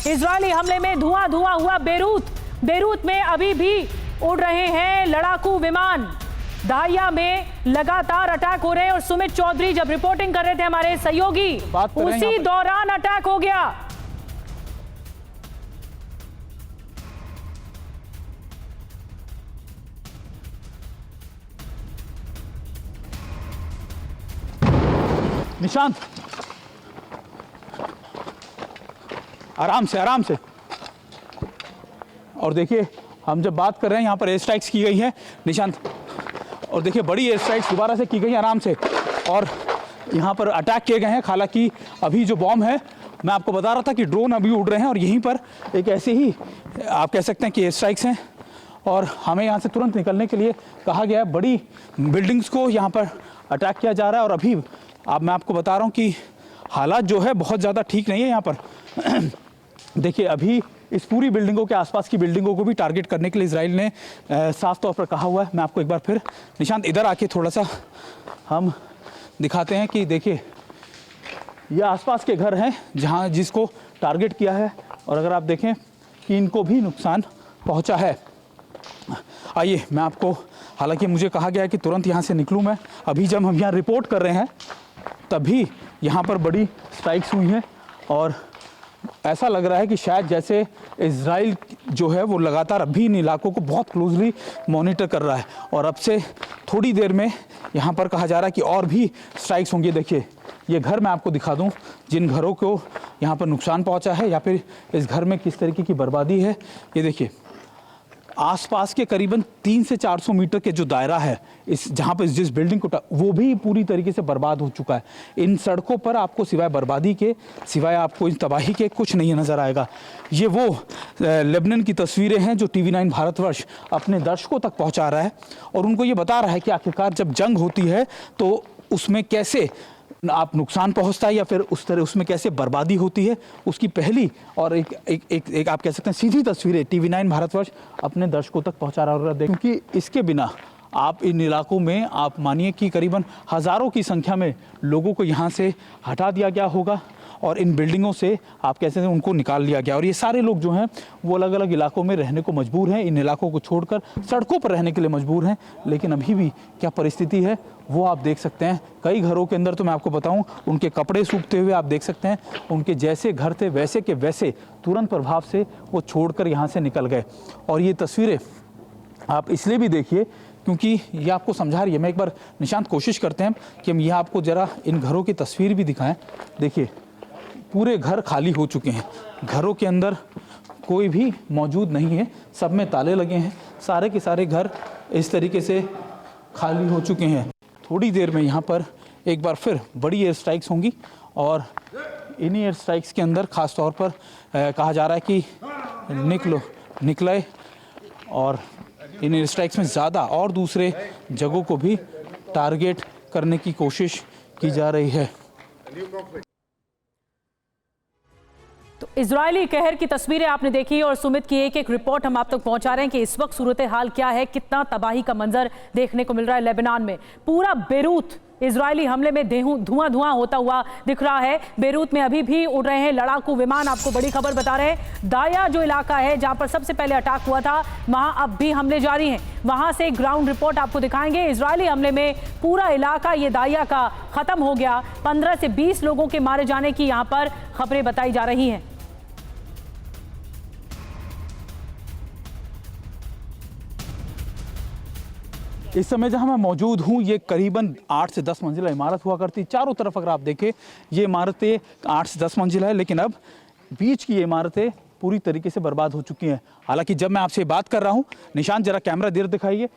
Israeli हमले में धुआं धुआं हुआ बेरूत में अभी भी उड़ रहे हैं लड़ाकू विमान। दाहिया में लगातार अटैक हो रहे हैं और सुमित चौधरी जब रिपोर्टिंग कर रहे थे हमारे सहयोगी, उसी दौरान अटैक हो गया। निशांत, आराम से। और देखिए, हम जब बात कर रहे हैं यहाँ पर एयर स्ट्राइक्स की गई है निशांत, और देखिए बड़ी एयर स्ट्राइक्स दोबारा से की गई आराम से, और यहाँ पर अटैक किए गए हैं। हालांकि अभी जो बॉम्ब है, मैं आपको बता रहा था कि ड्रोन अभी उड़ रहे हैं और यहीं पर एक ऐसे ही आप कह सकते हैं कि एयर स्ट्राइक्स हैं, और हमें यहाँ से तुरंत निकलने के लिए कहा गया है। बड़ी बिल्डिंग्स को यहाँ पर अटैक किया जा रहा है, और अभी अब मैं आपको बता रहा हूँ कि हालात जो है बहुत ज़्यादा ठीक नहीं है यहाँ पर। देखिए, अभी इस पूरी बिल्डिंगों के आसपास की बिल्डिंगों को भी टारगेट करने के लिए इजराइल ने साफ तौर पर कहा हुआ है। मैं आपको एक बार फिर निशांत इधर आके थोड़ा सा हम दिखाते हैं कि देखिए ये आसपास के घर हैं जहां जिसको टारगेट किया है, और अगर आप देखें कि इनको भी नुकसान पहुंचा है। आइए मैं आपको, हालांकि मुझे कहा गया है कि तुरंत यहाँ से निकलूँ मैं, अभी जब हम यहाँ रिपोर्ट कर रहे हैं तभी यहाँ पर बड़ी स्ट्राइक्स हुई हैं, और ऐसा लग रहा है कि शायद जैसे इजराइल जो है वो लगातार अभी इन इलाकों को बहुत क्लोजली मॉनिटर कर रहा है, और अब से थोड़ी देर में यहाँ पर कहा जा रहा है कि और भी स्ट्राइक्स होंगी। देखिए ये घर मैं आपको दिखा दूँ, जिन घरों को यहाँ पर नुकसान पहुँचा है या फिर इस घर में किस तरीके की बर्बादी है। ये देखिए आसपास के करीबन 300 से 400 मीटर के जो दायरा है इस जहाँ पर जिस बिल्डिंग को वो भी पूरी तरीके से बर्बाद हो चुका है। इन सड़कों पर आपको सिवाय बर्बादी के, सिवाय आपको इन तबाही के कुछ नहीं नज़र आएगा। ये वो लेबनान की तस्वीरें हैं जो TV9 भारतवर्ष अपने दर्शकों तक पहुँचा रहा है, और उनको ये बता रहा है कि आखिरकार जब जंग होती है तो उसमें कैसे आप नुकसान पहुंचता है या फिर उस तरह उसमें कैसे बर्बादी होती है। उसकी पहली और एक आप कह सकते हैं सीधी तस्वीरें TV9 भारतवर्ष अपने दर्शकों तक पहुंचा रहा है, क्योंकि इसके बिना आप इन इलाकों में आप मानिए कि करीबन हज़ारों की संख्या में लोगों को यहाँ से हटा दिया गया होगा, और इन बिल्डिंगों से आप कह सकते हैं उनको निकाल लिया गया, और ये सारे लोग जो हैं वो अलग अलग इलाकों में रहने को मजबूर हैं, इन इलाकों को छोड़कर सड़कों पर रहने के लिए मजबूर हैं। लेकिन अभी भी क्या परिस्थिति है वो आप देख सकते हैं। कई घरों के अंदर तो मैं आपको बताऊं उनके कपड़े सूखते हुए आप देख सकते हैं, उनके जैसे घर थे वैसे के वैसे तुरंत प्रभाव से वो छोड़कर यहाँ से निकल गए। और ये तस्वीरें आप इसलिए भी देखिए क्योंकि ये आपको समझा रही है। मैं एक बार निशांत कोशिश करते हैं कि हम यह आपको ज़रा इन घरों की तस्वीर भी दिखाएं। देखिए पूरे घर खाली हो चुके हैं, घरों के अंदर कोई भी मौजूद नहीं है, सब में ताले लगे हैं, सारे के सारे घर इस तरीके से खाली हो चुके हैं। थोड़ी देर में यहाँ पर एक बार फिर बड़ी एयर स्ट्राइक्स होंगी, और इन्हीं एयर स्ट्राइक्स के अंदर ख़ास तौर पर कहा जा रहा है कि निकले, और इन एयर स्ट्राइक्स में ज़्यादा और दूसरे जगहों को भी टारगेट करने की कोशिश की जा रही है। तो इजरायली कहर की तस्वीरें आपने देखी, और सुमित की एक एक रिपोर्ट हम आप तक पहुंचा रहे हैं कि इस वक्त सूरत हाल क्या है, कितना तबाही का मंजर देखने को मिल रहा है लेबनान में। पूरा बेरूत इजरायली हमले में धुआं धुआं होता हुआ दिख रहा है। बेरूत में अभी भी उड़ रहे हैं लड़ाकू विमान। आपको बड़ी खबर बता रहे हैं, दाया जो इलाका है जहां पर सबसे पहले अटैक हुआ था, वहां अब भी हमले जारी हैं। वहां से ग्राउंड रिपोर्ट आपको दिखाएंगे। इजरायली हमले में पूरा इलाका ये दाया का खत्म हो गया। 15 से 20 लोगों के मारे जाने की यहां पर खबरें बताई जा रही हैं। इस समय जहां मैं मौजूद हूं ये करीबन 8 से 10 मंजिला इमारत हुआ करती। चारों तरफ अगर आप देखें ये इमारतें 8 से 10 मंजिला है, लेकिन अब बीच की ये इमारतें पूरी तरीके से बर्बाद हो चुकी हैं। हालांकि जब मैं आपसे बात कर रहा हूं, निशांत जरा कैमरा देर दिखाइए,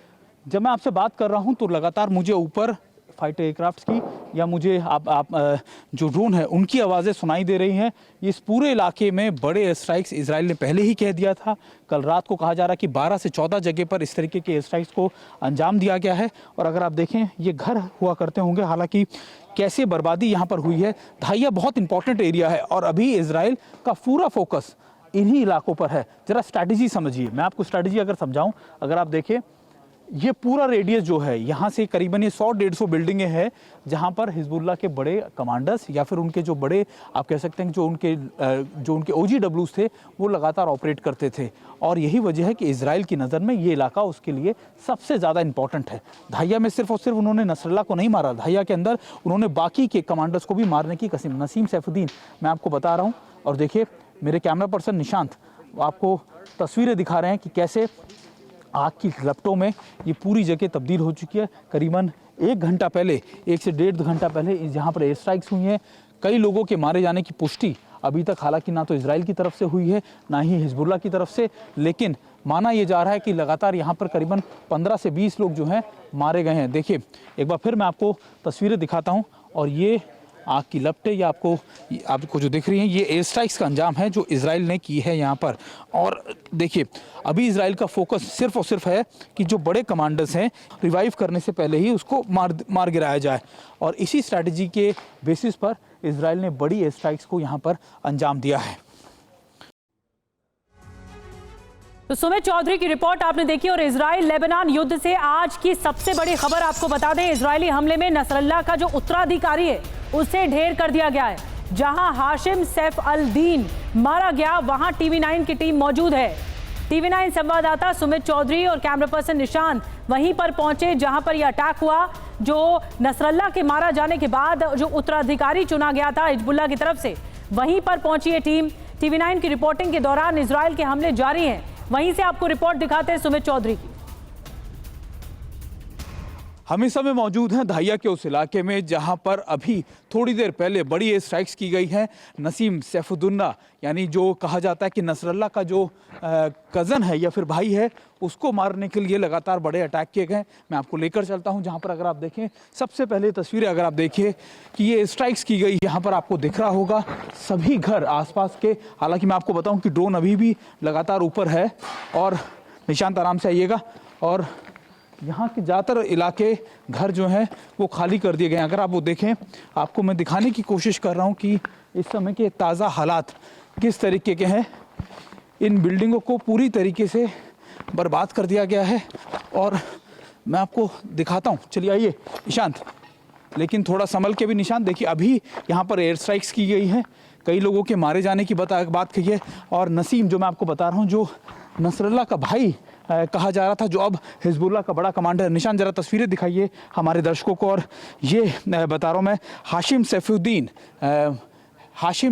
जब मैं आपसे बात कर रहा हूं तो लगातार मुझे ऊपर फाइटर एयरक्राफ्ट की या मुझे जो ड्रोन है उनकी आवाज़ें सुनाई दे रही हैं। इस पूरे इलाके में बड़े एयर स्ट्राइक्स इजराइल ने पहले ही कह दिया था। कल रात को कहा जा रहा है कि 12 से 14 जगह पर इस तरीके के एयर स्ट्राइक्स को अंजाम दिया गया है। और अगर आप देखें ये घर हुआ करते होंगे, हालांकि कैसे बर्बादी यहाँ पर हुई है। दाहिया बहुत इंपॉर्टेंट एरिया है और अभी इजराइल का पूरा फोकस इन्हीं इलाकों पर है। ज़रा स्ट्रैटेजी समझिए, मैं आपको स्ट्रैटेजी अगर समझाऊँ, अगर आप देखें ये पूरा रेडियस जो है यहाँ से करीबन ये 100-150 बिल्डिंगें हैं जहाँ पर हिजबुल्लाह के बड़े कमांडर्स या फिर उनके जो बड़े आप कह सकते हैं जो उनके OGWs थे वो लगातार ऑपरेट करते थे। और यही वजह है कि इजराइल की नज़र में ये इलाका उसके लिए सबसे ज़्यादा इंपॉर्टेंट है। धाइया में सिर्फ और सिर्फ उन्होंने नसरल्लाह को नहीं मारा, धाइया के अंदर उन्होंने बाकी के कमांडर्स को भी मारने की कसम। नसीम सैफुद्दीन मैं आपको बता रहा हूँ, और देखिए मेरे कैमरा पर्सन निशांत आपको तस्वीरें दिखा रहे हैं कि कैसे आग की लपटों में ये पूरी जगह तब्दील हो चुकी है। करीबन 1 घंटा पहले, 1 से 1.5 घंटा पहले जहाँ पर एयर स्ट्राइक्स हुई हैं, कई लोगों के मारे जाने की पुष्टि अभी तक हालांकि ना तो इजराइल की तरफ से हुई है ना ही हिजबुल्लाह की तरफ से, लेकिन माना ये जा रहा है कि लगातार यहाँ पर करीबन 15 से 20 लोग जो हैं मारे गए हैं। देखिए एक बार फिर मैं आपको तस्वीरें दिखाता हूँ, और ये आग की लपटें या आपको जो दिख रही हैं ये एयर स्ट्राइक्स का अंजाम है जो इजराइल ने की है यहाँ पर। और देखिए अभी इजराइल का फोकस सिर्फ और सिर्फ है कि जो बड़े कमांडर्स हैं रिवाइव करने से पहले ही उसको मार गिराया जाए, और इसी स्ट्रैटेजी के बेसिस पर इजराइल ने बड़ी एयर स्ट्राइक्स को यहाँ पर अंजाम दिया है। तो सुमित चौधरी की रिपोर्ट आपने देखी, और इजराइल लेबनान युद्ध से आज की सबसे बड़ी खबर आपको बता दें, इजरायली हमले में नसरल्लाह का जो उत्तराधिकारी है उसे ढेर कर दिया गया है। जहां हाशिम सैफ अल दीन मारा गया वहां TV9 की टीम मौजूद है। TV9 संवाददाता सुमित चौधरी और कैमरा पर्सन निशांत वहीं पर पहुंचे जहां पर यह अटैक हुआ, जो नसरल्लाह के मारा जाने के बाद जो उत्तराधिकारी चुना गया था हिजबुल्लाह की तरफ से, वहीं पर पहुंची है टीम। TV9 की रिपोर्टिंग के दौरान इजराइल के हमले जारी हैं। वहीं से आपको रिपोर्ट दिखाते हैं सुमित चौधरी की। हम इस समय मौजूद हैं धाइया के उस इलाके में जहां पर अभी थोड़ी देर पहले बड़ी एयर स्ट्राइक्स की गई हैं। नसीम सैफुद्दीन यानी जो कहा जाता है कि नसरल्लाह का जो कज़न है या फिर भाई है, उसको मारने के लिए लगातार बड़े अटैक किए गए। मैं आपको लेकर चलता हूं जहां पर अगर आप देखें, सबसे पहले तस्वीरें अगर आप देखिए कि ये स्ट्राइक्स की गई, यहाँ पर आपको दिख रहा होगा सभी घर आसपास के। हालांकि मैं आपको बताऊं कि ड्रोन अभी भी लगातार ऊपर है, और निशांत आराम से आइएगा, और यहाँ के ज़्यादातर इलाके घर जो हैं वो खाली कर दिए गए हैं। अगर आप वो देखें, आपको मैं दिखाने की कोशिश कर रहा हूँ कि इस समय के ताज़ा हालात किस तरीके के हैं। इन बिल्डिंगों को पूरी तरीके से बर्बाद कर दिया गया है, और मैं आपको दिखाता हूँ। चलिए आइए निशांत, लेकिन थोड़ा संभल के भी निशांत। देखिए अभी यहाँ पर एयर स्ट्राइक्स की गई हैं, कई लोगों के मारे जाने की बात कही है। और नसीम जो मैं आपको बता रहा हूँ, जो नसरल्लाह का भाई कहा जा रहा था, जो अब हिजबुल्लाह का बड़ा कमांडर है। निशान जरा तस्वीरें दिखाइए हमारे दर्शकों को। और ये बता रहा हूँ मैं, हाशिम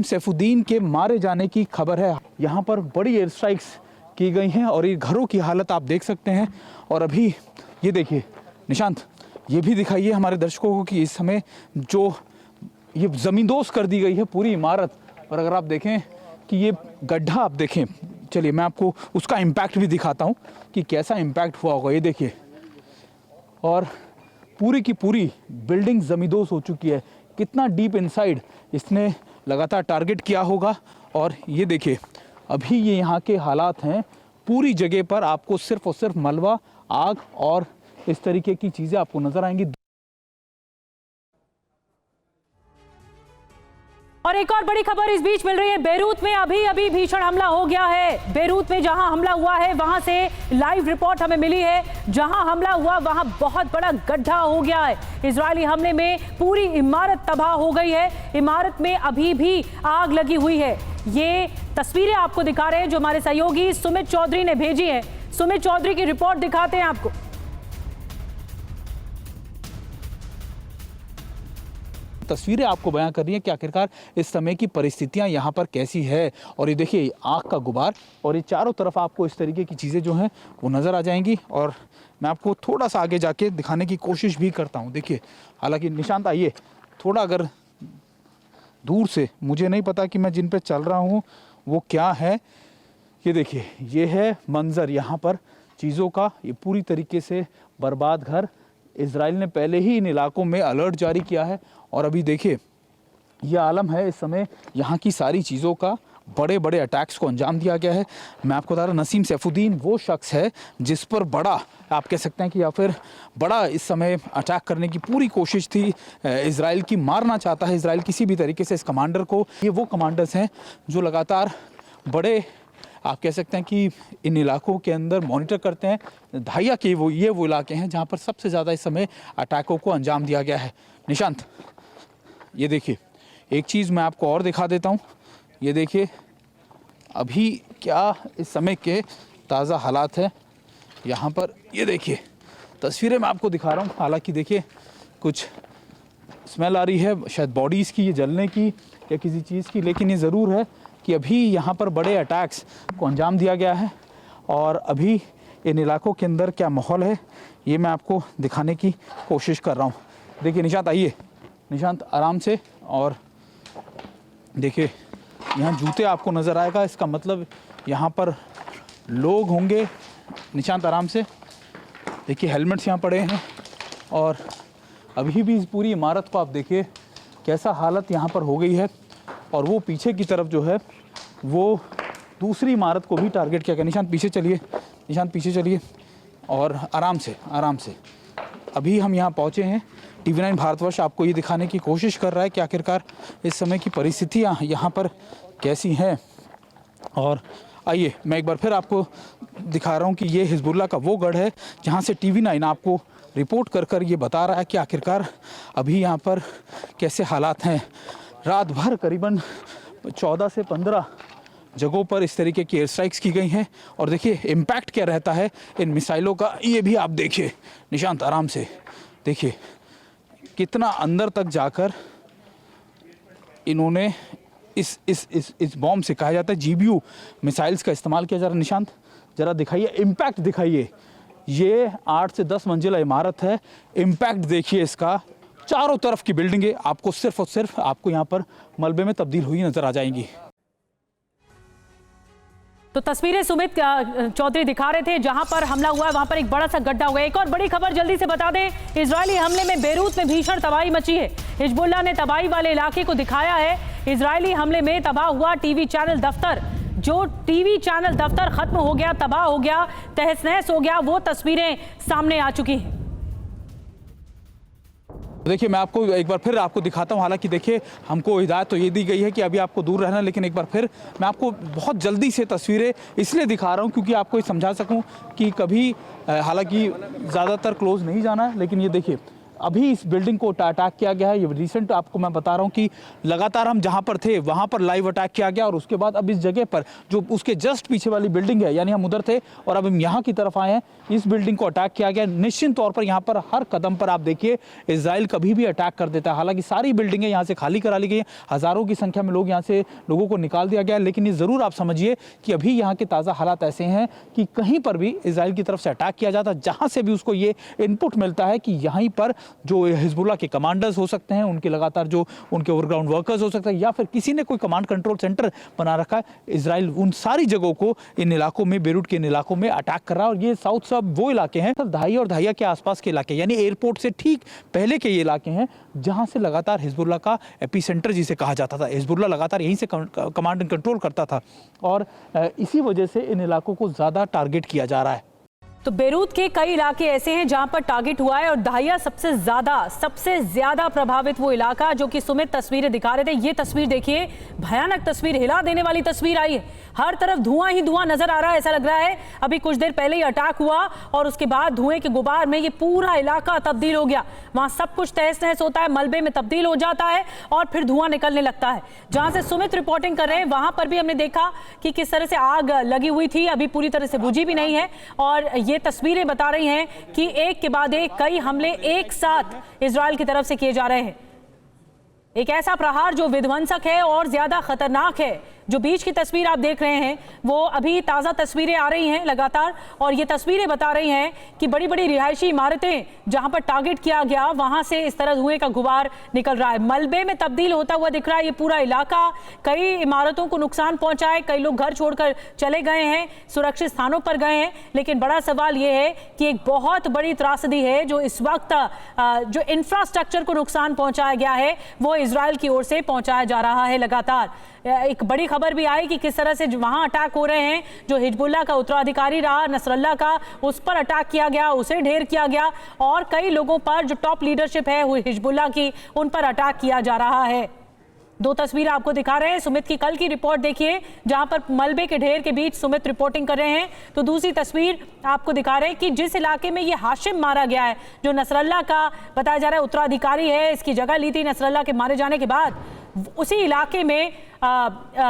सैफुद्दीन के मारे जाने की खबर है। यहाँ पर बड़ी एयर स्ट्राइक्स की गई हैं, और ये घरों की हालत आप देख सकते हैं। और अभी ये देखिए निशांत, ये भी दिखाइए हमारे दर्शकों को कि इस समय जो ये ज़मींदोज़ कर दी गई है पूरी इमारत। और अगर आप देखें कि ये गड्ढा आप देखें, चलिए मैं आपको उसका इम्पैक्ट भी दिखाता हूँ कि कैसा इम्पैक्ट हुआ होगा। ये देखिए, और पूरी की पूरी बिल्डिंग ज़मींदोज़ हो चुकी है। कितना डीप इनसाइड इसने लगातार टारगेट किया होगा। और ये देखिए अभी ये यहाँ के हालात हैं, पूरी जगह पर आपको सिर्फ और सिर्फ मलबा, आग और इस तरीके की चीज़ें आपको नज़र आएंगी। और एक और बड़ी खबर इस बीच मिल रही है, बेरूत में अभी भीषण हमला हो गया है। बेरूत में जहां हमला हुआ है वहां से लाइव रिपोर्ट हमें मिली है। जहां हमला हुआ वहां बहुत बड़ा गड्ढा हो गया है। इजरायली हमले में पूरी इमारत तबाह हो गई है। इमारत में अभी भी आग लगी हुई है। ये तस्वीरें आपको दिखा रहे हैं जो हमारे सहयोगी सुमित चौधरी ने भेजी है। सुमित चौधरी की रिपोर्ट दिखाते हैं आपको। तस्वीरें आपको बयां कर रही है कि आखिरकार इस समय की परिस्थितियां यहाँ पर कैसी है। और ये देखिए आग का गुबार, और ये चारों तरफ आपको इस तरीके की चीज़ें जो हैं वो नज़र आ जाएंगी। और मैं आपको थोड़ा सा आगे जाके दिखाने की कोशिश भी करता हूँ। देखिए, हालांकि निशांत आइए थोड़ा अगर दूर से, मुझे नहीं पता कि मैं जिन पे चल रहा हूँ वो क्या है। ये देखिए, ये है मंजर यहाँ पर चीज़ों का। ये पूरी तरीके से बर्बाद घर। इजराइल ने पहले ही इन इलाकों में अलर्ट जारी किया है, और अभी देखिए ये आलम है इस समय यहाँ की सारी चीज़ों का। बड़े बड़े अटैक्स को अंजाम दिया गया है। मैं आपको बता रहा, नसीम सैफुद्दीन वो शख्स है जिस पर बड़ा आप कह सकते हैं कि या फिर बड़ा इस समय अटैक करने की पूरी कोशिश थी। इजराइल की मारना चाहता है इजराइल किसी भी तरीके से इस कमांडर को। ये वो कमांडर्स हैं जो लगातार बड़े आप कह सकते हैं कि इन इलाकों के अंदर मॉनिटर करते हैं। धाइया के वो इलाके हैं जहाँ पर सबसे ज़्यादा इस समय अटैकों को अंजाम दिया गया है। निशांत, ये देखिए, एक चीज़ मैं आपको और दिखा देता हूँ। ये देखिए अभी क्या इस समय के ताज़ा हालात है यहाँ पर। ये देखिए तस्वीरें मैं आपको दिखा रहा हूँ। हालांकि देखिए कुछ स्मेल आ रही है, शायद बॉडीज़ की, ये जलने की या किसी चीज़ की, लेकिन ये ज़रूर है कि अभी यहाँ पर बड़े अटैक्स को अंजाम दिया गया है। और अभी इन इलाकों के अंदर क्या माहौल है ये मैं आपको दिखाने की कोशिश कर रहा हूँ। देखिए निशांत, आइए निशांत, आराम से। और देखिए यहाँ जूते आपको नज़र आएगा, इसका मतलब यहाँ पर लोग होंगे। निशांत, आराम से। देखिए हेलमेट्स यहाँ पड़े हैं और अभी भी इस पूरी इमारत को आप देखिए कैसा हालत यहाँ पर हो गई है। और वो पीछे की तरफ जो है वो दूसरी इमारत को भी टारगेट किया गया। निशांत पीछे चलिए, निशांत पीछे चलिए और आराम से, आराम से। अभी हम यहाँ पहुँचे हैं। TV9 भारतवर्ष आपको ये दिखाने की कोशिश कर रहा है कि आखिरकार इस समय की परिस्थितियाँ यहाँ पर कैसी हैं। और आइए मैं एक बार फिर आपको दिखा रहा हूँ कि ये हिजबुल्लाह का वो गढ़ है जहाँ से TV9 आपको रिपोर्ट कर ये बता रहा है कि आखिरकार अभी यहाँ पर कैसे हालात हैं। रात भर करीबन 14 से 15 जगहों पर इस तरीके की एयर स्ट्राइक्स की गई हैं। और देखिए इम्पैक्ट क्या रहता है इन मिसाइलों का, ये भी आप देखिए। निशांत, आराम से देखिए कितना अंदर तक जाकर इन्होंने इस बॉम्ब से, कहा जाता है GBU मिसाइल्स का इस्तेमाल किया जा रहा है। निशांत ज़रा दिखाइए, इम्पैक्ट दिखाइए। ये 8 से 10 मंजिला इमारत है। इम्पैक्ट देखिए इसका, चारों तरफ की बिल्डिंगें आपको सिर्फ और सिर्फ आपको यहाँ पर मलबे में तब्दील हुई नजर आ जाएंगी। तो तस्वीरें सुमित चौधरी दिखा रहे थे, जहां पर हमला हुआ है वहां पर एक बड़ा सा गड्ढा हो गया। एक और बड़ी खबर जल्दी से बता दें, इजरायली हमले में बेरूत में भीषण तबाही मची है। हिजबुल्लाह ने तबाही वाले इलाके को दिखाया है। इजरायली हमले में तबाह हुआ टीवी चैनल दफ्तर, जो टीवी चैनल दफ्तर खत्म हो गया, तबाह हो गया, तहस नहस हो गया, वो तस्वीरें सामने आ चुकी हैं। देखिए मैं आपको एक बार फिर आपको दिखाता हूँ। हालांकि देखिए हमको हिदायत तो ये दी गई है कि अभी आपको दूर रहना, लेकिन एक बार फिर मैं आपको बहुत जल्दी से तस्वीरें इसलिए दिखा रहा हूँ क्योंकि आपको ये समझा सकूँ कि कभी, हालांकि ज़्यादातर क्लोज नहीं जाना है, लेकिन ये देखिए अभी इस बिल्डिंग को अटैक किया गया है। ये रिसेंट आपको मैं बता रहा हूँ कि लगातार हम जहाँ पर थे वहाँ पर लाइव अटैक किया गया और उसके बाद अब इस जगह पर जो उसके जस्ट पीछे वाली बिल्डिंग है, यानी हम उधर थे और अब हम यहाँ की तरफ आए हैं, इस बिल्डिंग को अटैक किया गया। निश्चित तौर पर यहाँ पर हर कदम पर आप देखिए इजराइल कभी भी अटैक कर देता है। हालांकि सारी बिल्डिंगें यहाँ से खाली करा ली गई हैं, हज़ारों की संख्या में लोग यहाँ से लोगों को निकाल दिया गया है, लेकिन ये ज़रूर आप समझिए कि अभी यहाँ के ताज़ा हालात ऐसे हैं कि कहीं पर भी इजराइल की तरफ से अटैक किया जाता है, जहाँ से भी उसको ये इनपुट मिलता है कि यहीं पर जो हिजबुल्लाह के कमांडर्स हो सकते हैं, उनके लगातार जो उनके ओवरग्राउंड वर्कर्स हो सकते हैं, या फिर किसी ने कोई कमांड कंट्रोल सेंटर बना रखा है, इजराइल उन सारी जगहों को इन इलाकों में, बेरूत के इन इलाकों में अटैक कर रहा है। और ये साउथ सब वो इलाके हैं, धाइया और धाइया के आसपास के इलाके, यानी एयरपोर्ट से ठीक पहले के ये इलाके हैं जहां से लगातार हिजबुल्लाह का एपीसेंटर जिसे कहा जाता था, हिजबुल्लाह लगातार यहीं से कमांड एंड कंट्रोल करता था और इसी वजह से इन इलाकों को ज़्यादा टारगेट किया जा रहा है। तो बेरूत के कई इलाके ऐसे हैं जहां पर टारगेट हुआ है और धाइया सबसे ज्यादा प्रभावित वो इलाका जो कि सुमित तस्वीरें दिखा रहे थे। ये तस्वीर देखिए, भयानक तस्वीर, हिला देने वाली तस्वीर आई है। हर तरफ धुआं ही धुआं नजर आ रहा है। ऐसा लग रहा है अभी कुछ देर पहले ही अटैक हुआ और उसके बाद धुएं के गुबार में ये पूरा इलाका तब्दील हो गया। वहां सब कुछ तहस नहस होता है, मलबे में तब्दील हो जाता है और फिर धुआं निकलने लगता है। जहां से सुमित रिपोर्टिंग कर रहे हैं वहां पर भी हमने देखा कि किस तरह से आग लगी हुई थी, अभी पूरी तरह से बुझी भी नहीं है। और ये तस्वीरें बता रही हैं कि एक के बाद एक कई हमले एक साथ इजराइल की तरफ से किए जा रहे हैं। एक ऐसा प्रहार जो विध्वंसक है और ज्यादा खतरनाक है। जो बीच की तस्वीर आप देख रहे हैं वो अभी ताज़ा तस्वीरें आ रही हैं लगातार, और ये तस्वीरें बता रही हैं कि बड़ी बड़ी रिहायशी इमारतें जहां पर टारगेट किया गया वहां से इस तरह धुएं का गुबार निकल रहा है, मलबे में तब्दील होता हुआ दिख रहा है ये पूरा इलाका। कई इमारतों को नुकसान पहुंचा है, कई लोग घर छोड़कर चले गए हैं, सुरक्षित स्थानों पर गए हैं। लेकिन बड़ा सवाल ये है कि एक बहुत बड़ी त्रासदी है जो इस वक्त जो इंफ्रास्ट्रक्चर को नुकसान पहुंचाया गया है वो इजराइल की ओर से पहुंचाया जा रहा है लगातार। एक बड़ी खबर भी आई कि किस तरह से वहां अटैक हो रहे हैं। जो हिजबुल्लाह का उत्तराधिकारी रहा नसरल्लाह का, उस पर अटैक किया गया, उसे ढेर किया गया और कई लोगों पर जो टॉप लीडरशिप है हिजबुल्लाह की, उन पर अटैक किया जा रहा है। दो तस्वीरें आपको दिखा रहे हैं। सुमित की कल की रिपोर्ट देखिए जहां पर मलबे के ढेर के बीच सुमित रिपोर्टिंग कर रहे हैं। तो दूसरी तस्वीर आपको दिखा रहे हैं कि जिस इलाके में ये हाशिम मारा गया है, जो नसरल्ला का बताया जा रहा है उत्तराधिकारी है, इसकी जगह ली थी नसरल्ला के मारे जाने के बाद, उसी इलाके में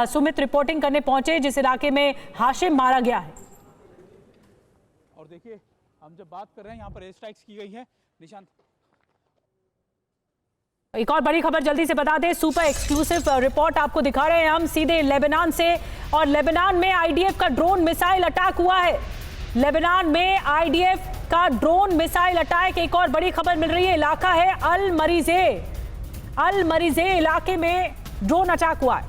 सुमित रिपोर्टिंग करने पहुंचे जिस इलाके में हाशिम मारा गया है। और देखिए हम जब बात कर रहे हैं यहाँ पर एयर स्ट्राइक्स की गई है। निशांत, एक और बड़ी खबर जल्दी से बता दें, सुपर एक्सक्लूसिव रिपोर्ट आपको दिखा रहे हैं हम सीधे लेबनान से। और लेबनान में आईडीएफ का ड्रोन मिसाइल अटैक हुआ है। लेबनान में आईडीएफ का ड्रोन मिसाइल अटैक, एक और बड़ी खबर मिल रही है। इलाका है अल मरीजे इलाके में ड्रोन अटैक हुआ है।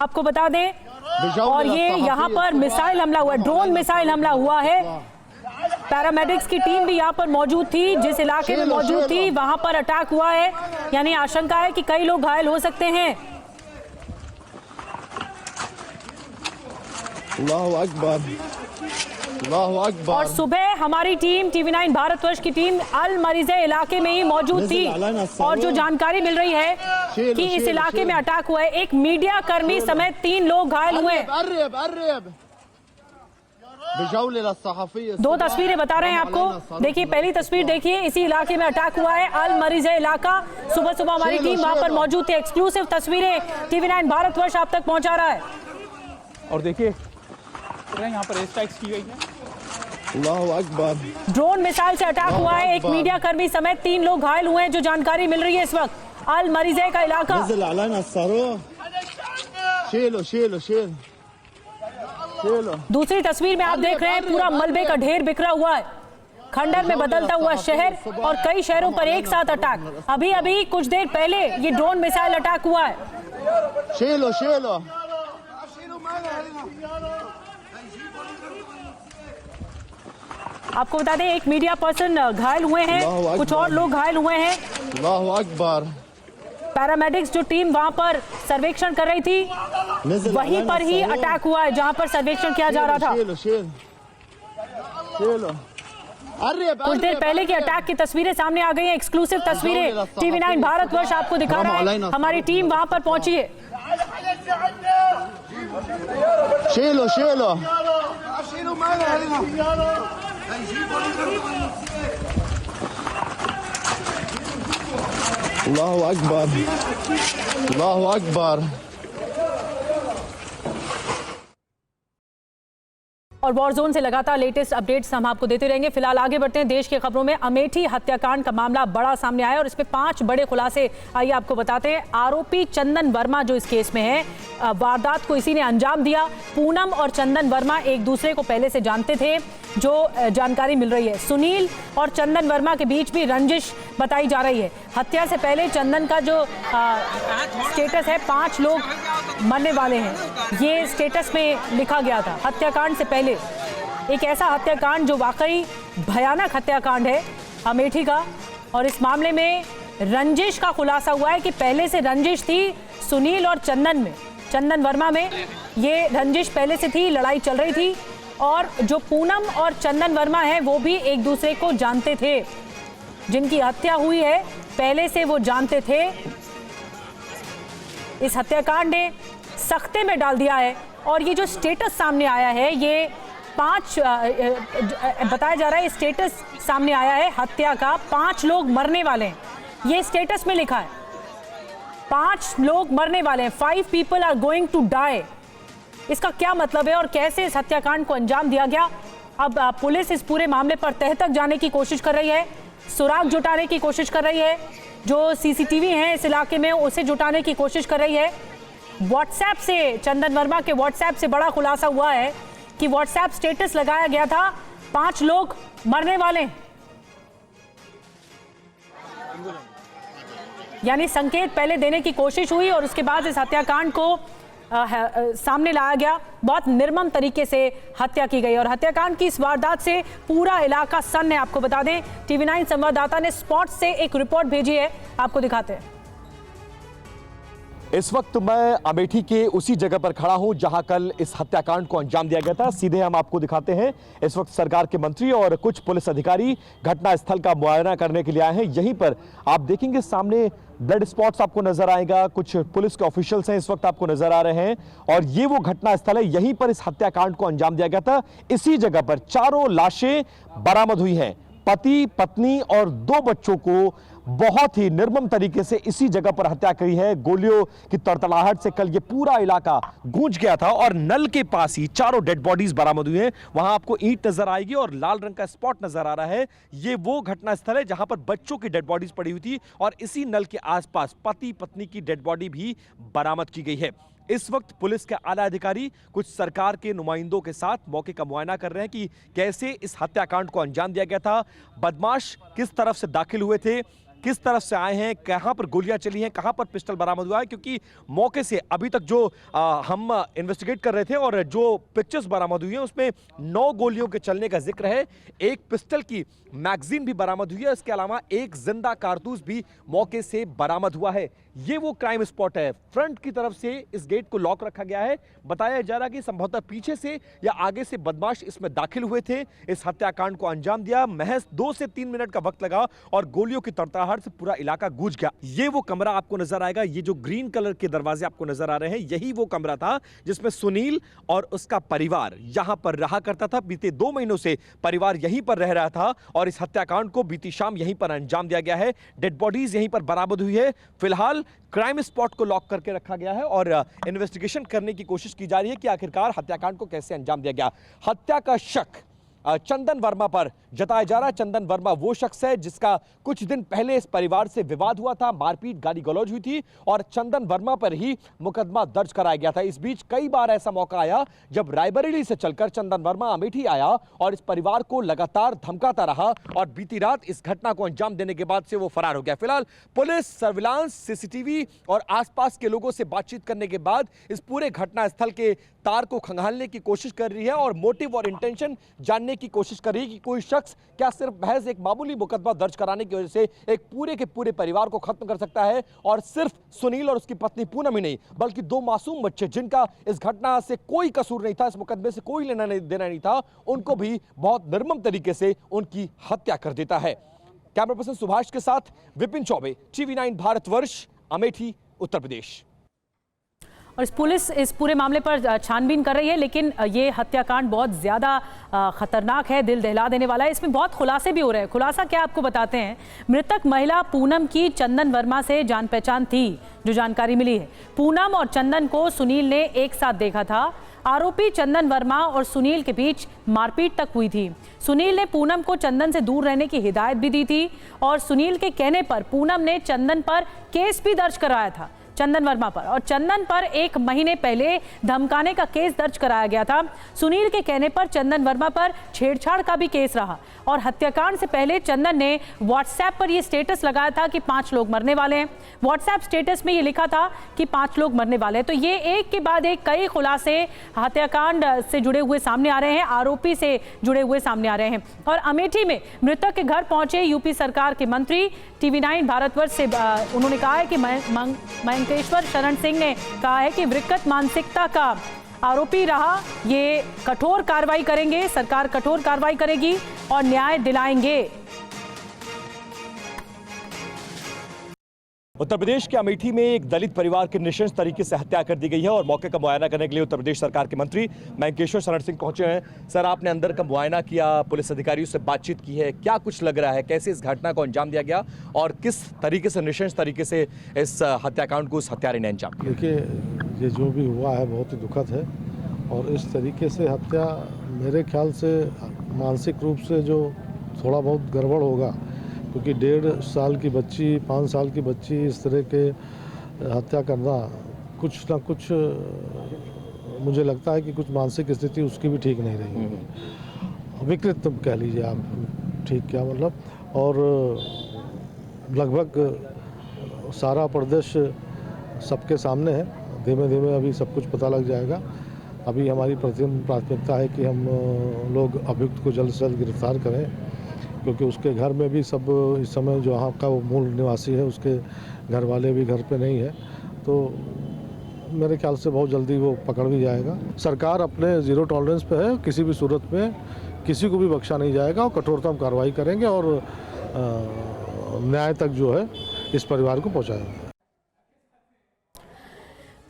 आपको बता दें, और ये यहाँ पर मिसाइल हमला हुआ, ड्रोन मिसाइल हमला हुआ है। पैरामेडिक्स की टीम भी यहाँ पर मौजूद थी, जिस इलाके में मौजूद थी वहां पर अटैक हुआ है। यानी आशंका है कि कई लोग घायल हो सकते हैं। अल्लाहु अकबर अल्लाहु अकबर। और सुबह हमारी टीम TV9 भारतवर्ष की टीम अल मरीजे इलाके में ही मौजूद थी। और जो जानकारी मिल रही है कि इस इलाके में अटैक हुआ है, एक मीडिया कर्मी समेत 3 लोग घायल हुए। दो तस्वीरें बता रहे हैं आपको। देखिए पहली तस्वीर देखिए, इसी इलाके में अटैक हुआ है, अल मरीजे इलाका। सुबह सुबह हमारी टीम वहां पर मौजूद थी। एक्सक्लूसिव तस्वीरें TV9 भारतवर्ष आप तक पहुंचा रहा है। और देखिए यहाँ पर एयर स्ट्राइक्स की गई है। अल्लाहु अकबर। ड्रोन मिसाइल से अटैक हुआ है, एक मीडिया कर्मी समेत 3 लोग घायल हुए हैं, जो जानकारी मिल रही है इस वक्त। अल मरीजे का इलाका। दूसरी तस्वीर में आप देख रहे हैं पूरा मलबे का ढेर बिखरा हुआ है, खंडर में बदलता हुआ शहर और कई शहरों पर एक साथ अटैक। अभी कुछ देर पहले ये ड्रोन मिसाइल अटैक हुआ है। आपको बता दें एक मीडिया पर्सन घायल हुए हैं, कुछ और लोग घायल हुए हैं। अल्लाहु अकबर। पैरामेडिक्स जो टीम वहां पर सर्वेक्षण कर रही थी, वहीं पर ही अटैक हुआ है जहां पर सर्वेक्षण किया जा रहा था। कुछ देर पहले की अटैक की तस्वीरें सामने आ गई हैं। एक्सक्लूसिव तस्वीरें TV9 भारतवर्ष आपको दिखा रहा है। हमारी टीम वहां पर पहुंची है। अल्लाहु अकबर अल्लाहु अकबर। और वॉर जोन से लगातार लेटेस्ट अपडेट्स हम आपको देते रहेंगे। फिलहाल आगे बढ़ते हैं देश की खबरों में। अमेठी हत्याकांड का मामला बड़ा सामने आया और इसमें 5 बड़े खुलासे आइए आपको बताते हैं। आरोपी चंदन वर्मा जो इस केस में है, वारदात को इसी ने अंजाम दिया। पूनम और चंदन वर्मा एक दूसरे को पहले से जानते थे, जो जानकारी मिल रही है। सुनील और चंदन वर्मा के बीच भी रंजिश बताई जा रही है। हत्या से पहले चंदन का जो स्टेटस है, 5 लोग मरने वाले हैं, ये स्टेटस में लिखा गया था हत्याकांड से पहले। एक ऐसा हत्याकांड जो वाकई भयानक हत्याकांड है अमेठी का। और इस मामले में रंजिश का खुलासा हुआ है कि पहले से रंजिश थी सुनील और चंदन वर्मा में। ये रंजिश पहले से थी, लड़ाई चल रही थी। और जो पूनम और चंदन वर्मा है वो भी एक दूसरे को जानते थे। जिनकी हत्या हुई है पहले से वो जानते थे। इस हत्याकांड ने सख्ते में डाल दिया है। और ये जो स्टेटस सामने आया है, ये बताया जा रहा है, स्टेटस सामने आया है हत्या का, 5 लोग मरने वाले हैं, ये स्टेटस में लिखा है, 5 लोग मरने वाले हैं, 5 people are going to die। इसका क्या मतलब है और कैसे इस हत्याकांड को अंजाम दिया गया? अब पुलिस इस पूरे मामले पर तह तक जाने की कोशिश कर रही है, सुराग जुटाने की कोशिश कर रही है, जो सीसीटीवी हैं इस इलाके में उसे जुटाने की कोशिश कर रही है। व्हाट्सएप से, चंदन वर्मा के व्हाट्सएप से बड़ा खुलासा हुआ है कि व्हाट्सएप स्टेटस लगाया गया था 5 लोग मरने वाले, यानी संकेत पहले देने की कोशिश हुई और उसके बाद इस हत्याकांड को सामने लाया गया। बहुत निर्मम तरीके से हत्या की गई और हत्याकांड की इस वारदात से पूरा इलाका सन्न है। आपको बता दें, TV9 संवाददाता ने स्पॉट से एक रिपोर्ट भेजी है, आपको दिखाते हैं। इस वक्त मैं अमेठी के उसी जगह पर खड़ा हूं जहां कल इस हत्याकांड को अंजाम दिया गया था। सीधे हम आपको दिखाते हैं, इस वक्त सरकार के मंत्री और कुछ पुलिस अधिकारी घटनास्थल का मुआयना करने के लिए आए हैं। यहीं पर आप देखेंगे सामने ब्लड स्पॉट्स आपको नजर आएगा, कुछ पुलिस के ऑफिशियल्स हैं इस वक्त आपको नजर आ रहे हैं और ये वो घटनास्थल है, यहीं पर इस हत्याकांड को अंजाम दिया गया था। इसी जगह पर 4 लाशें बरामद हुई हैं, पति, पत्नी और 2 बच्चों को बहुत ही निर्मम तरीके से इसी जगह पर हत्या करी है। गोलियों की तड़तड़ाहट से कल ये पूरा इलाका गूंज गया था और नल के पास ही 4 डेड बॉडीज बरामद हुई हैं। वहां आपको ईंट नजर आएगी और लाल रंग का स्पॉट नजर आ रहा है। ये वो घटनास्थल है जहां पर बच्चों की डेड बॉडीज पड़ी हुई थी और इसी नल के आसपास पति पत्नी की डेड बॉडी भी बरामद की गई है। इस वक्त पुलिस के आला अधिकारी कुछ सरकार के नुमाइंदों के साथ मौके का मुआयना कर रहे हैं कि कैसे इस हत्याकांड को अंजाम दिया गया था, बदमाश किस तरफ से दाखिल हुए थे, किस तरफ से आए हैं, कहां पर गोलियां चली हैं, कहां पर पिस्टल बरामद हुआ है। क्योंकि मौके से अभी तक जो हम इन्वेस्टिगेट कर रहे थे और जो पिक्चर्स बरामद हुई हैं उसमें 9 गोलियों के चलने का जिक्र है, एक पिस्टल की मैगजीन भी बरामद हुई है, इसके अलावा एक जिंदा कारतूस भी मौके से बरामद हुआ है। ये वो क्राइम स्पॉट है, फ्रंट की तरफ से इस गेट को लॉक रखा गया है। बताया जा रहा है कि संभवतः पीछे से या आगे से बदमाश इसमें दाखिल हुए थे, इस हत्याकांड को अंजाम दिया। महज 2 से 3 मिनट का वक्त लगा और गोलियों की तड़तड़ाहट से पूरा इलाका गूंज गया। ये वो कमरा आपको नजर आएगा, ये जो ग्रीन कलर के दरवाजे आपको नजर आ रहे हैं, यही वो कमरा था जिसमें सुनील और उसका परिवार यहां पर रहा करता था। बीते 2 महीनों से परिवार यहीं पर रह रहा था और इस हत्याकांड को बीती शाम यहीं पर अंजाम दिया गया है। डेड बॉडीज यहीं पर बरामद हुई है। फिलहाल क्राइम स्पॉट को लॉक करके रखा गया है और इन्वेस्टिगेशन करने की कोशिश की जा रही है कि आखिरकार हत्याकांड को कैसे अंजाम दिया गया। हत्या का शक चंदन वर्मा पर जताया जा रहा है। चंदन वर्मा वो शख्स है जिसका कुछ दिन पहले इस परिवार से विवाद हुआ था, मारपीट गाली गलौज हुई थी और चंदन वर्मा पर ही मुकदमा दर्ज कराया गया था। इस बीच कई बार ऐसा मौका आया जब रायबरेली से चलकर चंदन वर्मा अमेठी आया और इस परिवार को लगातार धमकाता रहा और बीती रात इस घटना को अंजाम देने के बाद से वो फरार हो गया। फिलहाल पुलिस सर्विलांस, सीसीटीवी और आसपास के लोगों से बातचीत करने के बाद इस पूरे घटनास्थल के तार को खंगालने की कोशिश कर रही है और मोटिव और इंटेंशन जानने की कोशिश कर रही है कि कोई शख्स क्या सिर्फ महज एक मामूली मुकदमा दर्ज कराने की वजह से एक पूरे के पूरे परिवार को खत्म कर सकता है। और सिर्फ सुनील और उसकी पत्नी पूनम ही नहीं बल्कि 2 मासूम बच्चे जिनका इस घटना से कोई कसूर नहीं था, इस मुकदमे से कोई लेना देना नहीं था, उनको भी बहुत निर्मम तरीके से उनकी हत्या कर देता है। कैमरा पर्सन सुभाष के साथ विपिन चौबे, TV9 भारतवर्ष, अमेठी, उत्तर प्रदेश। और पुलिस इस पूरे मामले पर छानबीन कर रही है, लेकिन ये हत्याकांड बहुत ज़्यादा खतरनाक है, दिल दहला देने वाला है। इसमें बहुत खुलासे भी हो रहे हैं। खुलासा क्या आपको बताते हैं, मृतक महिला पूनम की चंदन वर्मा से जान पहचान थी, जो जानकारी मिली है। पूनम और चंदन को सुनील ने एक साथ देखा था। आरोपी चंदन वर्मा और सुनील के बीच मारपीट तक हुई थी। सुनील ने पूनम को चंदन से दूर रहने की हिदायत भी दी थी और सुनील के कहने पर पूनम ने चंदन पर केस भी दर्ज कराया था, चंदन वर्मा पर, और चंदन पर 1 महीने पहले धमकाने का केस दर्ज कराया गया था। सुनील के कहने पर चंदन वर्मा पर छेड़छाड़ का भी केस रहा और हत्याकांड से पहले चंदन ने व्हाट्सएप पर यह स्टेटस लगाया था कि 5 लोग मरने वाले हैं। व्हाट्सएप स्टेटस में ये लिखा था कि 5 लोग मरने वाले हैं। तो ये एक के बाद एक कई खुलासे हत्याकांड से जुड़े हुए सामने आ रहे हैं, आरोपी से जुड़े हुए सामने आ रहे हैं। और अमेठी में मृतक के घर पहुंचे यूपी सरकार के मंत्री, TV9 भारतवर्ष से उन्होंने कहा है कि मयंकेश्वर शरण सिंह ने कहा है कि विकृत मानसिकता का आरोपी रहा, ये कठोर कार्रवाई करेंगे, सरकार कठोर कार्रवाई करेगी और न्याय दिलाएंगे। उत्तर प्रदेश के अमेठी में एक दलित परिवार की नृशंस तरीके से हत्या कर दी गई है और मौके का मुआयना करने के लिए उत्तर प्रदेश सरकार के मंत्री मैंकेश्वर शरण सिंह पहुंचे हैं। सर, आपने अंदर का मुआयना किया, पुलिस अधिकारियों से बातचीत की है, क्या कुछ लग रहा है, कैसे इस घटना को अंजाम दिया गया और किस तरीके से नृशंस तरीके से इस हत्याकांड को उस हत्यारे ने अंजाम दिया? देखिए, ये जो भी हुआ है बहुत ही दुखद है और इस तरीके से हत्या मेरे ख्याल से मानसिक रूप से जो थोड़ा बहुत गड़बड़ होगा, क्योंकि 1.5 साल की बच्ची, 5 साल की बच्ची इस तरह के हत्या करना कुछ ना कुछ, मुझे लगता है कि कुछ मानसिक स्थिति उसकी भी ठीक नहीं रही, विकृत कह लीजिए आप, ठीक क्या मतलब। और लगभग सारा प्रदेश सबके सामने है, धीमे धीमे अभी सब कुछ पता लग जाएगा। अभी हमारी प्रथम प्राथमिकता है कि हम लोग अभियुक्त को जल्द से जल्द गिरफ्तार करें, क्योंकि उसके घर में भी सब इस समय जो वहाँ का वो मूल निवासी है, उसके घर वाले भी घर पे नहीं है, तो मेरे ख्याल से बहुत जल्दी वो पकड़ भी जाएगा। सरकार अपने ज़ीरो टॉलरेंस पे है, किसी भी सूरत में किसी को भी बख्शा नहीं जाएगा और कठोरतम कार्रवाई करेंगे और न्याय तक जो है इस परिवार को पहुँचाएंगे।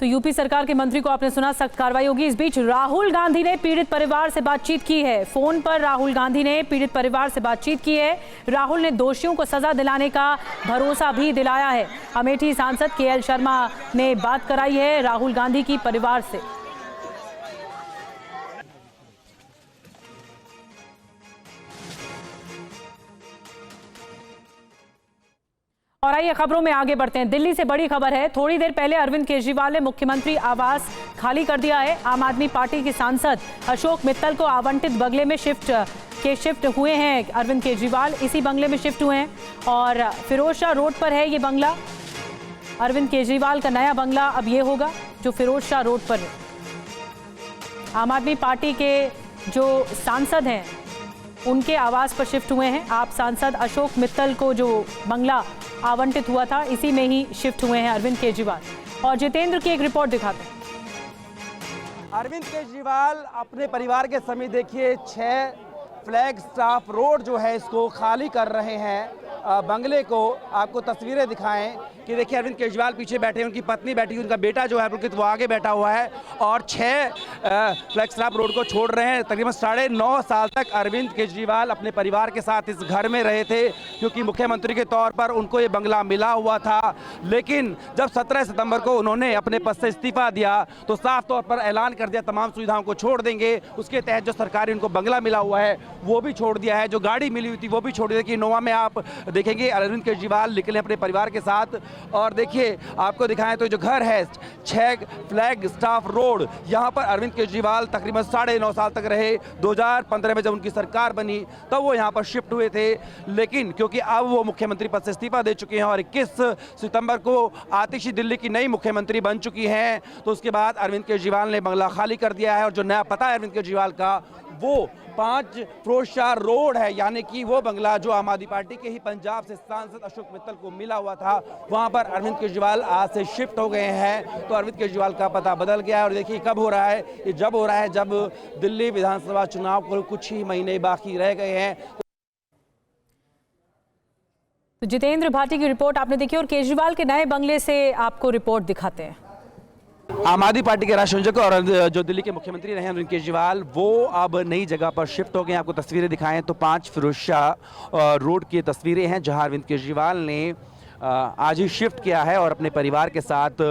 तो यूपी सरकार के मंत्री को आपने सुना, सख्त कार्रवाई होगी। इस बीच राहुल गांधी ने पीड़ित परिवार से बातचीत की है। फोन पर राहुल गांधी ने पीड़ित परिवार से बातचीत की है। राहुल ने दोषियों को सजा दिलाने का भरोसा भी दिलाया है। अमेठी सांसद केएल शर्मा ने बात कराई है राहुल गांधी की परिवार से। और आइए खबरों में आगे बढ़ते हैं। दिल्ली से बड़ी खबर है। थोड़ी देर पहले अरविंद केजरीवाल ने मुख्यमंत्री आवास खाली कर दिया है। आम आदमी पार्टी के सांसद अशोक मित्तल को आवंटित बंगले में शिफ्ट हुए हैं। अरविंद केजरीवाल इसी बंगले में शिफ्ट हुए हैं और फिरोज शाह रोड पर है ये बंगला। अरविंद केजरीवाल का नया बंगला अब ये होगा जो फिरोज शाह रोड पर है। आम आदमी पार्टी के जो सांसद हैं उनके आवास पर शिफ्ट हुए हैं। आप सांसद अशोक मित्तल को जो बंगला आवंटित हुआ था इसी में ही शिफ्ट हुए हैं अरविंद केजरीवाल। और जितेंद्र की एक रिपोर्ट दिखाते हैं। अरविंद केजरीवाल अपने परिवार के समेत देखिए 6 फ्लैग स्टाफ रोड जो है इसको खाली कर रहे हैं बंगले को। आपको तस्वीरें दिखाएं कि देखिए अरविंद केजरीवाल पीछे बैठे हैं, उनकी पत्नी बैठी, उनका बेटा जो है पुलकित वो आगे बैठा हुआ है और 6 फ्लैग स्टाफ रोड को छोड़ रहे हैं। तकरीबन 9.5 साल तक अरविंद केजरीवाल अपने परिवार के साथ इस घर में रहे थे, क्योंकि मुख्यमंत्री के तौर पर उनको ये बंगला मिला हुआ था। लेकिन जब 17 सितंबर को उन्होंने अपने पद से इस्तीफा दिया तो साफ तौर पर ऐलान कर दिया तमाम सुविधाओं को छोड़ देंगे। उसके तहत जो सरकारी उनको बंगला मिला हुआ है वो भी छोड़ दिया है, जो गाड़ी मिली हुई थी वो भी छोड़ दिया। कि इनोवा में आप देखेंगे अरविंद केजरीवाल निकले अपने परिवार के साथ। और देखिए आपको दिखाएं तो जो घर है 6 फ्लैग स्टाफ रोड, यहाँ पर अरविंद केजरीवाल तकरीबन 9.5 साल तक रहे। 2015 में जब उनकी सरकार बनी तब वो यहाँ पर शिफ्ट हुए थे, लेकिन क्योंकि अब वो मुख्यमंत्री पद से इस्तीफा दे चुके हैं और 21 सितंबर को आतिशी दिल्ली की नई मुख्यमंत्री बन चुकी हैं, तो उसके बाद अरविंद केजरीवाल ने बंगला खाली कर दिया है। और जो नया पता है अरविंद केजरीवाल का वो 5 फिरोज शाह रोड है, यानी कि वो बंगला जो आम आदमी पार्टी के ही पंजाब से सांसद अशोक मित्तल को मिला हुआ था, वहां पर अरविंद केजरीवाल आज से शिफ्ट हो गए हैं। तो अरविंद केजरीवाल का पता बदल गया है। और देखिए कब हो रहा है ये, जब हो रहा है जब दिल्ली विधानसभा चुनाव को कुछ ही महीने बाकी रह गए हैं। तो जितेंद्र भाटी की रिपोर्ट आपने देखी और केजरीवाल के नए बंगले से आपको रिपोर्ट दिखाते हैं। आम आदमी पार्टी के राष्ट्रीय संयोजक और जो दिल्ली के मुख्यमंत्री रहे अरविंद केजरीवाल, वो अब नई जगह पर शिफ्ट हो गए। आपको तस्वीरें दिखाएं तो 5 फिरोज शाह रोड की तस्वीरें हैं, जहां अरविंद केजरीवाल ने आज ही शिफ्ट किया है और अपने परिवार के साथ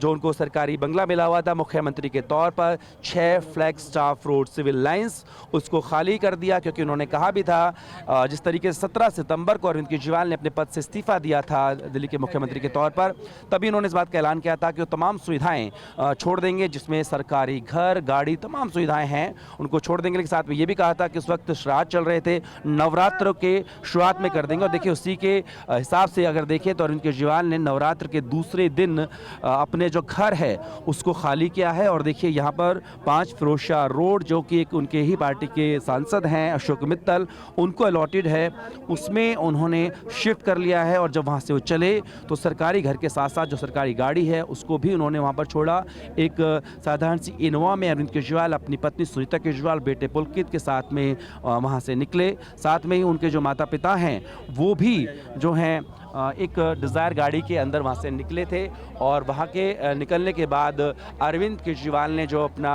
जो उनको सरकारी बंगला मिला हुआ था मुख्यमंत्री के तौर पर 6 flagstaff road civil lines, उसको खाली कर दिया। क्योंकि उन्होंने कहा भी था जिस तरीके से 17 सितंबर को अरविंद केजरीवाल ने अपने पद से इस्तीफा दिया था दिल्ली के मुख्यमंत्री के तौर पर, तभी उन्होंने इस बात का ऐलान किया था कि वो तमाम सुविधाएं छोड़ देंगे, जिसमें सरकारी घर, गाड़ी, तमाम सुविधाएं हैं उनको छोड़ देंगे। लेकिन साथ में ये भी कहा था कि उस वक्त श्राद्ध चल रहे थे, नवरात्र के शुरुआत में कर देंगे। और देखिए उसी के हिसाब से अगर देखें तो अरविंद केजरीवाल ने नवरात्र के दूसरे दिन अपने जो घर है उसको खाली किया है। और देखिए यहाँ पर 5 फिरोज शाह रोड, जो कि एक उनके ही पार्टी के सांसद हैं अशोक मित्तल, उनको अलॉटेड है, उसमें उन्होंने शिफ्ट कर लिया है। और जब वहाँ से वो चले तो सरकारी घर के साथ साथ जो सरकारी गाड़ी है उसको भी उन्होंने वहाँ पर छोड़ा। एक साधारण सी इनोवा में अरविंद केजरीवाल अपनी पत्नी सुनीता केजरीवाल, बेटे पुलकित के साथ में वहाँ से निकले। साथ में ही उनके जो माता पिता हैं वो भी जो हैं एक डिज़ायर गाड़ी के अंदर वहाँ से निकले थे और वहाँ के निकलने के बाद अरविंद केजरीवाल ने जो अपना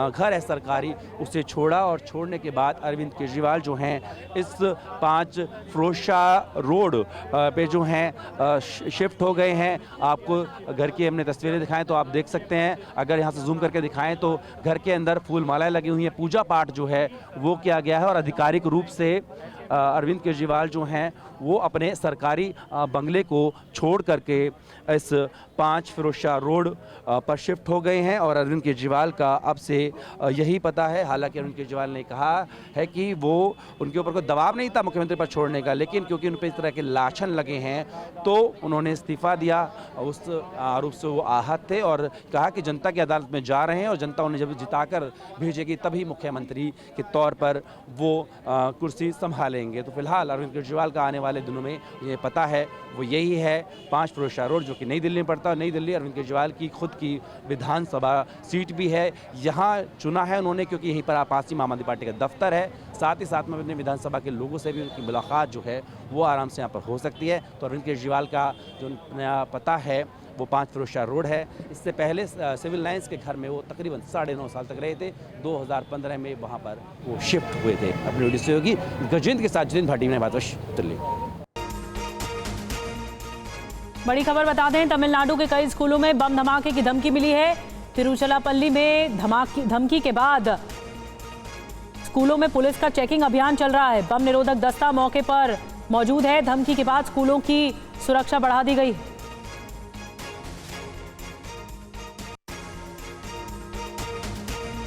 घर है सरकारी उसे छोड़ा और छोड़ने के बाद अरविंद केजरीवाल जो हैं इस 5 फिरोजशाह रोड पे जो हैं शिफ्ट हो गए हैं। आपको घर की हमने तस्वीरें दिखाएं तो आप देख सकते हैं, अगर यहाँ से जूम करके दिखाएं तो घर के अंदर फूल मालाएं लगी हुई हैं, पूजा पाठ जो है वो किया गया है और आधिकारिक रूप से अरविंद केजरीवाल जो हैं वो अपने सरकारी बंगले को छोड़ करके इस 5 फिरोजशाह रोड पर शिफ्ट हो गए हैं और अरविंद केजरीवाल का अब से यही पता है। हालांकि अरविंद केजरीवाल ने कहा है कि वो उनके ऊपर कोई दबाव नहीं था मुख्यमंत्री पर छोड़ने का, लेकिन क्योंकि उन पर इस तरह के लाछन लगे हैं तो उन्होंने इस्तीफा दिया। उस आरोप से वो आहत थे और कहा कि जनता की अदालत में जा रहे हैं और जनता उन्हें जब जिताकर भेजेगी तभी मुख्यमंत्री के तौर पर वो कुर्सी संभालेंगे। तो फिलहाल अरविंद केजरीवाल का आने वाले दिनों में ये पता है वो यही है 5 फिरोजशाह रोड, जो कि नई दिल्ली में पड़ता है। नई दिल्ली अरविंद केजरीवाल की खुद की विधानसभा सीट भी है, यहाँ चुना है उन्होंने क्योंकि यहीं पर आपासी आम आदमी पार्टी का दफ्तर है। साथ ही साथ में अपने विधानसभा के लोगों से भी उनकी मुलाकात जो है वो आराम से यहाँ पर हो सकती है। तो अरविंद केजरीवाल का जो नया पता है वो 5 फिरोजशाह रोड है। इससे पहले सिविल लाइंस के घर में वो तकरीबन 9.5 साल तक रहे थे। 2015 में वहाँ पर वो शिफ्ट हुए थे। अपनी वीडियो सहयोगी गजेंद्र के साथ जितेंद्र भाटी ने बात दिल्ली। बड़ी खबर बता दें, तमिलनाडु के कई स्कूलों में बम धमाके की धमकी मिली है। तिरुचिरापल्ली में धमकी के बाद स्कूलों में पुलिस का चेकिंग अभियान चल रहा है। बम निरोधक दस्ता मौके पर मौजूद है। धमकी के बाद स्कूलों की सुरक्षा बढ़ा दी गई है।